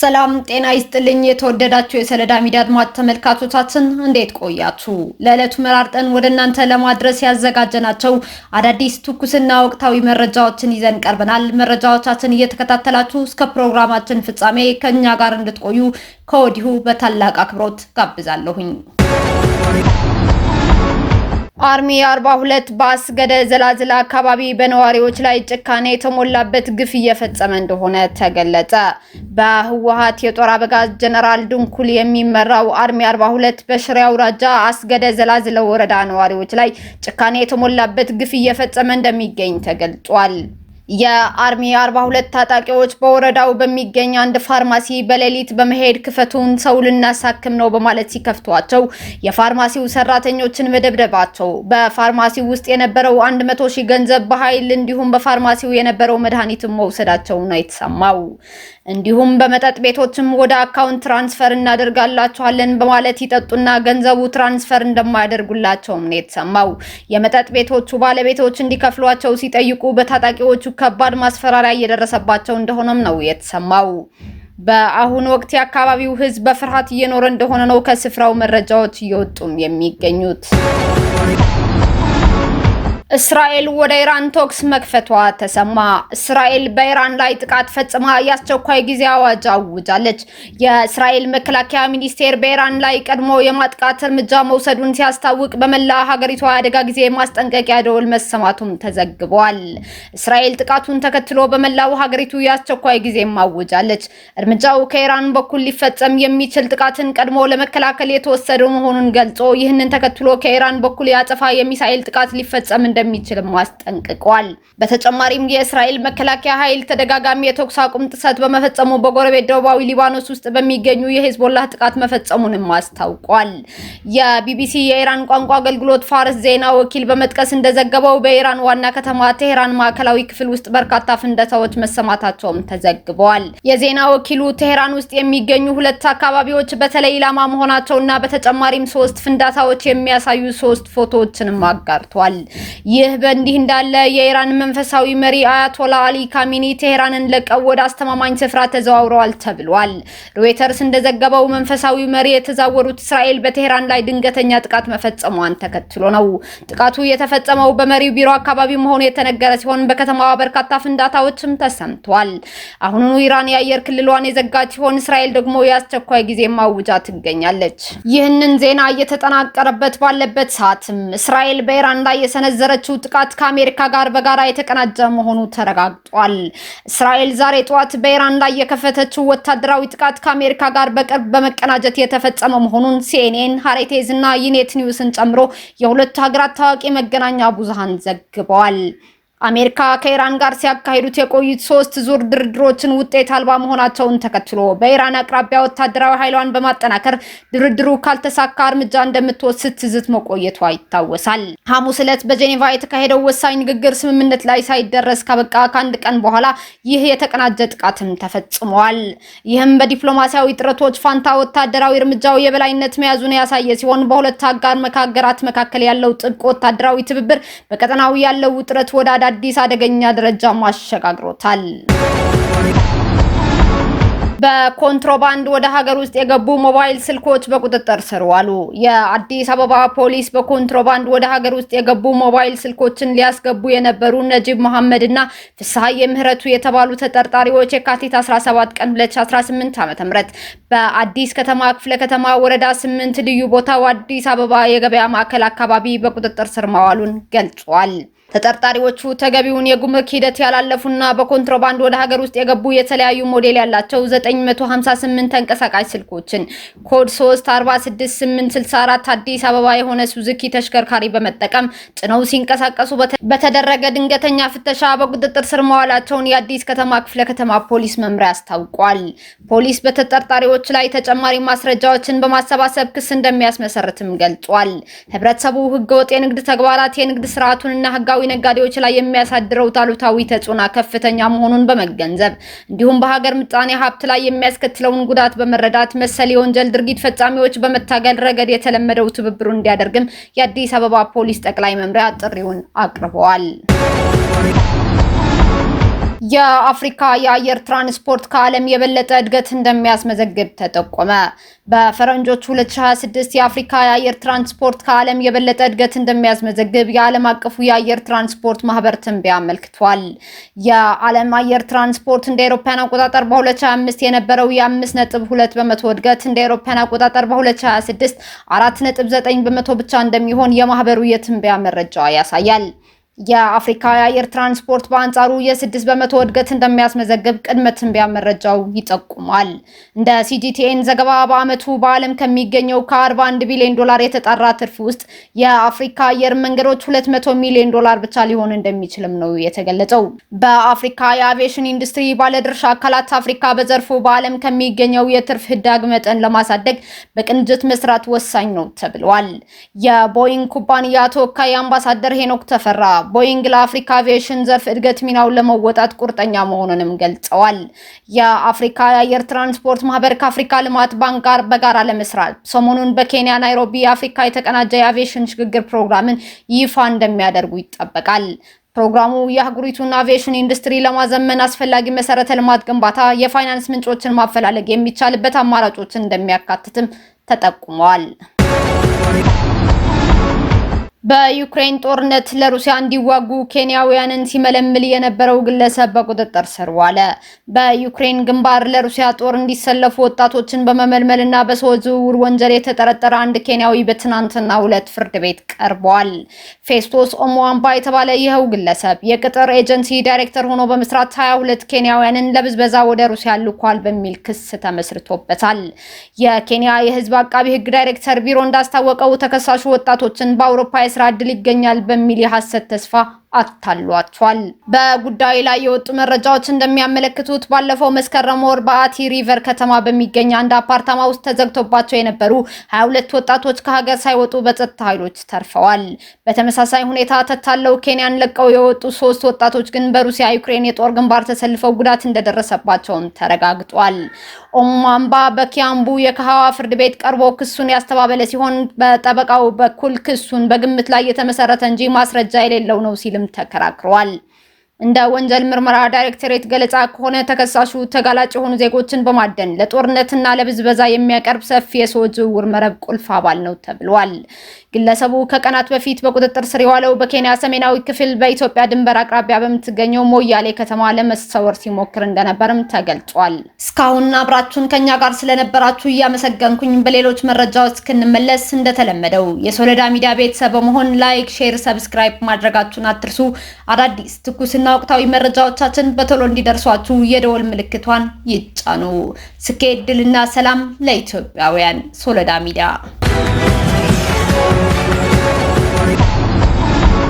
ሰላም ጤና ይስጥልኝ የተወደዳችሁ የሰለዳ ሚዲያ አድማጭ ተመልካቾቻችን እንዴት ቆያችሁ? ለዕለቱ መራርጠን ወደ እናንተ ለማድረስ ያዘጋጀናቸው አዳዲስ ትኩስና ወቅታዊ መረጃዎችን ይዘን ቀርበናል። መረጃዎቻችን እየተከታተላችሁ እስከ ፕሮግራማችን ፍጻሜ ከኛ ጋር እንድትቆዩ ከወዲሁ በታላቅ አክብሮት ጋብዛለሁኝ። አርሚ 42 በአስገደ ዘላዝላ አካባቢ በነዋሪዎች ላይ ጭካኔ የተሞላበት ግፍ እየፈጸመ እንደሆነ ተገለጸ። በህወሓት የጦር አበጋዝ ጀነራል ድንኩል የሚመራው አርሚ 42 በሽሬ አውራጃ አስገደ ዘላዝላ ወረዳ ነዋሪዎች ላይ ጭካኔ የተሞላበት ግፍ እየፈጸመ እንደሚገኝ ተገልጿል። የአርሚ 42 ታጣቂዎች በወረዳው በሚገኝ አንድ ፋርማሲ በሌሊት በመሄድ ክፈቱን ሰው ልናሳክም ነው በማለት ሲከፍቷቸው የፋርማሲው ሰራተኞችን መደብደባቸው፣ በፋርማሲው ውስጥ የነበረው 100,000 ገንዘብ በኃይል እንዲሁም በፋርማሲው የነበረው መድኃኒትም መውሰዳቸው ነው የተሰማው። እንዲሁም በመጠጥ ቤቶችም ወደ አካውንት ትራንስፈር እናደርጋላችኋለን በማለት ይጠጡና ገንዘቡ ትራንስፈር እንደማያደርጉላቸውም ነው የተሰማው። የመጠጥ ቤቶቹ ባለቤቶች እንዲከፍሏቸው ሲጠይቁ በታጣቂዎቹ ከባድ ማስፈራሪያ እየደረሰባቸው እንደሆነም ነው የተሰማው። በአሁኑ ወቅት የአካባቢው ሕዝብ በፍርሃት እየኖረ እንደሆነ ነው ከስፍራው መረጃዎች እየወጡም የሚገኙት። እስራኤል ወደ ኢራን ተኩስ መክፈቷ ተሰማ። እስራኤል በኢራን ላይ ጥቃት ፈጽማ የአስቸኳይ ጊዜ አዋጅ አውጃለች። የእስራኤል መከላከያ ሚኒስቴር በኢራን ላይ ቀድሞ የማጥቃት እርምጃ መውሰዱን ሲያስታውቅ በመላ ሀገሪቷ አደጋ ጊዜ ማስጠንቀቂያ ደወል መሰማቱም ተዘግቧል። እስራኤል ጥቃቱን ተከትሎ በመላው ሀገሪቱ የአስቸኳይ ጊዜ አውጃለች። እርምጃው ከኢራን በኩል ሊፈጸም የሚችል ጥቃትን ቀድሞ ለመከላከል የተወሰደ መሆኑን ገልጾ ይህንን ተከትሎ ከኢራን በኩል ያጸፋ የሚሳኤል ጥቃት ሊፈጸም እንደሚችል ማስጠንቅቋል። በተጨማሪም የእስራኤል መከላከያ ኃይል ተደጋጋሚ የተኩስ አቁም ጥሰት በመፈጸሙ በጎረቤት ደቡባዊ ሊባኖስ ውስጥ በሚገኙ የሂዝቦላህ ጥቃት መፈጸሙንም አስታውቋል። የቢቢሲ የኢራን ቋንቋ አገልግሎት ፋርስ ዜና ወኪል በመጥቀስ እንደዘገበው በኢራን ዋና ከተማ ቴህራን ማዕከላዊ ክፍል ውስጥ በርካታ ፍንዳታዎች መሰማታቸውም ተዘግበዋል። የዜና ወኪሉ ቴህራን ውስጥ የሚገኙ ሁለት አካባቢዎች በተለይ ኢላማ መሆናቸውና በተጨማሪም 3 ፍንዳታዎች የሚያሳዩ 3 ፎቶዎችንም አጋርቷል። ይህ በእንዲህ እንዳለ የኢራን መንፈሳዊ መሪ አያቶላ አሊ ካሚኒ ቴህራንን ለቀው ወደ አስተማማኝ ስፍራ ተዘዋውረዋል ተብሏል። ሮይተርስ እንደዘገበው መንፈሳዊ መሪ የተዛወሩት እስራኤል በቴህራን ላይ ድንገተኛ ጥቃት መፈጸሟን ተከትሎ ነው። ጥቃቱ የተፈጸመው በመሪው ቢሮ አካባቢ መሆኑ የተነገረ ሲሆን በከተማዋ በርካታ ፍንዳታዎችም ተሰምቷል። አሁኑኑ ኢራን የአየር ክልሏን የዘጋች ሲሆን እስራኤል ደግሞ የአስቸኳይ ጊዜ ማውጃ ትገኛለች። ይህንን ዜና እየተጠናቀረበት ባለበት ሰዓትም እስራኤል በኢራን ላይ የሰነዘረችው ጥቃት ከአሜሪካ ጋር በጋራ የተቀናጀ መሆኑ ተረጋግጧል። እስራኤል ዛሬ ጠዋት በኢራን ላይ የከፈተችው ወታደራዊ ጥቃት ከአሜሪካ ጋር በቅርብ በመቀናጀት የተፈጸመ መሆኑን ሲኤንኤን፣ ሃሬቴዝ እና ዩኔት ኒውስን ጨምሮ የሁለቱ ሀገራት ታዋቂ መገናኛ ብዙሃን ዘግበዋል። አሜሪካ ከኢራን ጋር ሲያካሂዱት የቆዩት 3 ዙር ድርድሮችን ውጤት አልባ መሆናቸውን ተከትሎ በኢራን አቅራቢያ ወታደራዊ ኃይሏን በማጠናከር ድርድሩ ካልተሳካ እርምጃ እንደምትወስድ ስትዝት መቆየቷ ይታወሳል። ሐሙስ ዕለት በጄኔቫ የተካሄደው ወሳኝ ንግግር ስምምነት ላይ ሳይደረስ ካበቃ ከአንድ ቀን በኋላ ይህ የተቀናጀ ጥቃትም ተፈጽሟል። ይህም በዲፕሎማሲያዊ ጥረቶች ፋንታ ወታደራዊ እርምጃው የበላይነት መያዙን ያሳየ ሲሆን በሁለት አጋር ሀገራት መካከል ያለው ጥብቅ ወታደራዊ ትብብር በቀጠናው ያለው ውጥረት ወደ አዲስ አደገኛ ደረጃ ማሸጋግሮታል። በኮንትሮባንድ ወደ ሀገር ውስጥ የገቡ ሞባይል ስልኮች በቁጥጥር ስር ዋሉ። የአዲስ አበባ ፖሊስ በኮንትሮባንድ ወደ ሀገር ውስጥ የገቡ ሞባይል ስልኮችን ሊያስገቡ የነበሩ ነጂብ መሐመድ እና ፍስሐዬ ምህረቱ የተባሉ ተጠርጣሪዎች የካቲት 17 ቀን 2018 ዓ.ም በአዲስ ከተማ ክፍለ ከተማ ወረዳ 8 ልዩ ቦታው አዲስ አበባ የገበያ ማዕከል አካባቢ በቁጥጥር ስር ማዋሉን ገልጿል። ተጠርጣሪዎቹ ተገቢውን የጉምሩክ ሂደት ያላለፉና በኮንትሮባንድ ወደ ሀገር ውስጥ የገቡ የተለያዩ ሞዴል ያላቸው 958 ተንቀሳቃሽ ስልኮችን ኮድ 346864 አዲስ አበባ የሆነ ሱዙኪ ተሽከርካሪ በመጠቀም ጭነው ሲንቀሳቀሱ በተደረገ ድንገተኛ ፍተሻ በቁጥጥር ስር መዋላቸውን የአዲስ ከተማ ክፍለ ከተማ ፖሊስ መምሪያ አስታውቋል። ፖሊስ በተጠርጣሪዎች ላይ ተጨማሪ ማስረጃዎችን በማሰባሰብ ክስ እንደሚያስመሰርትም ገልጿል። ህብረተሰቡ ህገወጥ የንግድ ተግባራት የንግድ ስርዓቱንና ህጋዊ ነጋዴዎች ላይ የሚያሳድረው አሉታዊ ተጽዕኖ ከፍተኛ መሆኑን በመገንዘብ እንዲሁም በሀገር ምጣኔ ሀብት ላይ የሚያስከትለውን ጉዳት በመረዳት መሰል የወንጀል ድርጊት ፈጻሚዎች በመታገል ረገድ የተለመደው ትብብሩን እንዲያደርግም የአዲስ አበባ ፖሊስ ጠቅላይ መምሪያ ጥሪውን አቅርበዋል። የአፍሪካ የአየር ትራንስፖርት ከዓለም የበለጠ እድገት እንደሚያስመዘግብ ተጠቆመ። በፈረንጆች 2026 የአፍሪካ የአየር ትራንስፖርት ከዓለም የበለጠ እድገት እንደሚያስመዘግብ የዓለም አቀፉ የአየር ትራንስፖርት ማህበር ትንበያ አመልክቷል። የዓለም አየር ትራንስፖርት እንደ አውሮፓውያን አቆጣጠር በ2025 የነበረው የ5.2 በመቶ እድገት እንደ አውሮፓውያን አቆጣጠር በ2026 4.9 በመቶ ብቻ እንደሚሆን የማህበሩ የትንበያ መረጃ ያሳያል። የአፍሪካ የአየር ትራንስፖርት በአንጻሩ የ6 በመቶ እድገት እንደሚያስመዘግብ ቅድመ ትንበያ መረጃው ይጠቁማል። እንደ ሲጂቲኤን ዘገባ በአመቱ በዓለም ከሚገኘው ከ41 ቢሊዮን ዶላር የተጣራ ትርፍ ውስጥ የአፍሪካ አየር መንገዶች 200 ሚሊዮን ዶላር ብቻ ሊሆን እንደሚችልም ነው የተገለጸው። በአፍሪካ የአቪዬሽን ኢንዱስትሪ ባለድርሻ አካላት አፍሪካ በዘርፉ በዓለም ከሚገኘው የትርፍ ህዳግ መጠን ለማሳደግ በቅንጅት መስራት ወሳኝ ነው ተብሏል። የቦይንግ ኩባንያ ተወካይ አምባሳደር ሄኖክ ተፈራ ቦይንግ ለአፍሪካ አቪዬሽን ዘርፍ እድገት ሚናውን ለመወጣት ቁርጠኛ መሆኑንም ገልጸዋል። የአፍሪካ የአየር ትራንስፖርት ማህበር ከአፍሪካ ልማት ባንክ ጋር በጋራ ለመስራት ሰሞኑን በኬንያ ናይሮቢ የአፍሪካ የተቀናጀ የአቪዬሽን ሽግግር ፕሮግራምን ይፋ እንደሚያደርጉ ይጠበቃል። ፕሮግራሙ የአህጉሪቱን አቪዬሽን ኢንዱስትሪ ለማዘመን አስፈላጊ መሰረተ ልማት ግንባታ፣ የፋይናንስ ምንጮችን ማፈላለግ የሚቻልበት አማራጮችን እንደሚያካትትም ተጠቁመዋል። በዩክሬን ጦርነት ለሩሲያ እንዲዋጉ ኬንያውያንን ሲመለምል የነበረው ግለሰብ በቁጥጥር ስር ዋለ። በዩክሬን ግንባር ለሩሲያ ጦር እንዲሰለፉ ወጣቶችን በመመልመልና በሰዎች ዝውውር ወንጀል የተጠረጠረ አንድ ኬንያዊ በትናንትናው ዕለት ፍርድ ቤት ቀርቧል። ፌስቶስ ኦሞዋምባ የተባለ ይኸው ግለሰብ የቅጥር ኤጀንሲ ዳይሬክተር ሆኖ በመስራት 22 ኬንያውያንን ለብዝበዛ ወደ ሩሲያ ልኳል በሚል ክስ ተመስርቶበታል። የኬንያ የህዝብ አቃቢ ህግ ዳይሬክተር ቢሮ እንዳስታወቀው ተከሳሹ ወጣቶችን በአውሮፓ የስራ ዕድል ይገኛል በሚል የሐሰት ተስፋ አታሏቸዋል። በጉዳዩ ላይ የወጡ መረጃዎች እንደሚያመለክቱት ባለፈው መስከረም ወር በአቲ ሪቨር ከተማ በሚገኝ አንድ አፓርታማ ውስጥ ተዘግቶባቸው የነበሩ 22 ወጣቶች ከሀገር ሳይወጡ በጸጥታ ኃይሎች ተርፈዋል። በተመሳሳይ ሁኔታ ተታለው ኬንያን ለቀው የወጡ 3 ወጣቶች ግን በሩሲያ ዩክሬን የጦር ግንባር ተሰልፈው ጉዳት እንደደረሰባቸውም ተረጋግጧል። ኦማምባ በኪያምቡ የካሃዋ ፍርድ ቤት ቀርቦ ክሱን ያስተባበለ ሲሆን በጠበቃው በኩል ክሱን በግምት ላይ የተመሰረተ እንጂ ማስረጃ የሌለው ነው ሲል ተከራክሯል። እንደ ወንጀል ምርመራ ዳይሬክቶሬት ገለጻ ከሆነ ተከሳሹ ተጋላጭ የሆኑ ዜጎችን በማደን ለጦርነትና ለብዝበዛ የሚያቀርብ ሰፊ የሰዎች ዝውውር መረብ ቁልፍ አባል ነው ተብሏል። ግለሰቡ ከቀናት በፊት በቁጥጥር ስር የዋለው በኬንያ ሰሜናዊ ክፍል በኢትዮጵያ ድንበር አቅራቢያ በምትገኘው ሞያሌ ከተማ ለመሰወር ሲሞክር እንደነበርም ተገልጿል። እስካሁን አብራችሁን ከኛ ጋር ስለነበራችሁ እያመሰገንኩኝ በሌሎች መረጃዎች እስክንመለስ እንደተለመደው የሶለዳ ሚዲያ ቤተሰብ በመሆን ላይክ፣ ሼር፣ ሰብስክራይብ ማድረጋችሁን አትርሱ። አዳዲስ ትኩስና ወቅታዊ መረጃዎቻችን በቶሎ እንዲደርሷችሁ የደወል ምልክቷን ይጫኑ። ስኬት፣ ድልና ሰላም ለኢትዮጵያውያን። ሶለዳ ሚዲያ